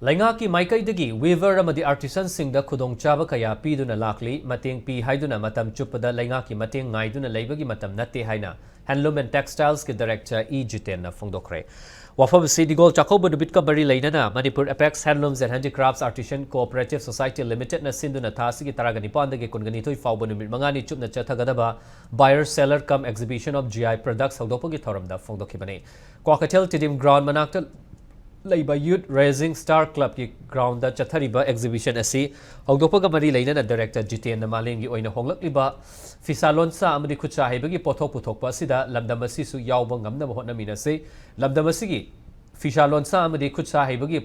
Laingaki Maikaidagi, Weaver Amadi Artisans sing the Kudong Chaba Kaya Piduna Lakli, Mating P. Haiduna Matam Chupada Laingaki Mating Maiduna Labagi Matam Nati Haina, Handloom and Textiles Director Jeeten Fongdokre. Wafab City Gold Chakoba the Bitka Bari Lainana, Manipur Apex Handlooms and Handicrafts Artisan Cooperative Society Limited na Sinduna Tasiki Taraganipan the Kunganito Faubun Mangani Chupna Chatagadaba, Buyer Seller Come Exhibition of GI Products Hogdopogi Thorum the Fongdokibane. Quakatel Tidim Ground Manaktal. Labour Youth Raising Star Club ki ground da chathariba exhibition asi hogdopaga mari leina na director Jeeten na malengi oina honglakliba fisalon sa amadi khutsa haibagi pothok puthokpa sida lamdamasi su yawba ngamna hotna minase lamdamasi gi fisalon sa amadi khutsa haibagi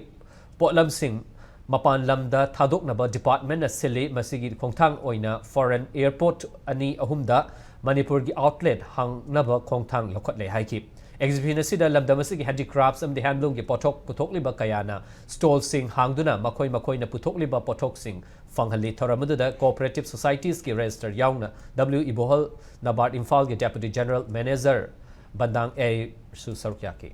potlam sing mapan lamda thadoknaba department na sele masigi khongthang oina foreign airport ani ahumda Manipur gi outlet hangnaba khongthang yokhot le haiki Exhibition sida lamdamasigi handicrafts the handloom ki pothok puthok liba kayana stall sing hangduna makoi na puthok liba pothok sing fanghali thoramuda cooperative societies ki register yauna W Ibohol Nabard Imphal ki deputy general manager Bandang A Su Sarukyaki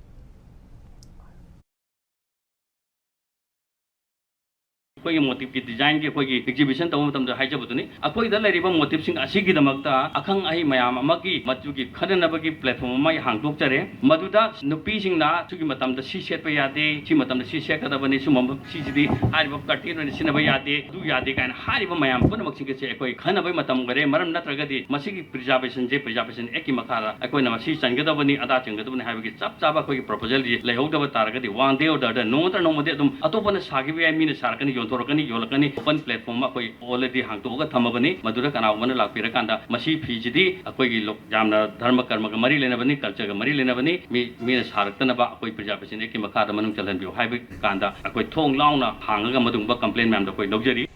कोई motive की design के कोई exhibition तब मतलब high जब तुनी अकोई दल Riba motive सिंग असी की दमकता अखंग अही मयाम अमा की मचु की खननब की प्लेटफॉर्म अमा हांगदोक चरे मधुदा नुपी सिंग ना सुकी मतम द सी सेट पे यादे सी मतम द सी सेट कदबनी सुमम सी सिदी हारिब कर्टेन ने सिनब यादे दु यादे कान हारिब मयाम पुन मक्सिंग के से कोई खनब मतम गरे मरम नत्रगदी मसिगी प्रिजर्वेशन एक की मखारा अकोई न मसी चंगदबनी अदा चंगदबनी हाइब की चप चाबा कोई प्रपोजल लेहौदब तारगदी वन डे ऑर्डर नोमतर नोमदे तुम अतोपन सागिबि मीन सारकनी योलकनी ओपन प्लेटफॉर्म अकोई ऑलरेडी हांगतोगा थमबनी मधुरा कनावमन लापिरकांदा मसी फीजिदी अकोई जामना धर्म कर्म का मरी लेनबनी कल्चर का मरी लेनबनी मीन सारक्तनबा अकोई प्रजापेशन की मखादा मनुंग चलन बियो हाइब कांदा अकोई थोंग लाउना हांगगा मदुंबा कंप्लेन मैम द कोई लग्जरी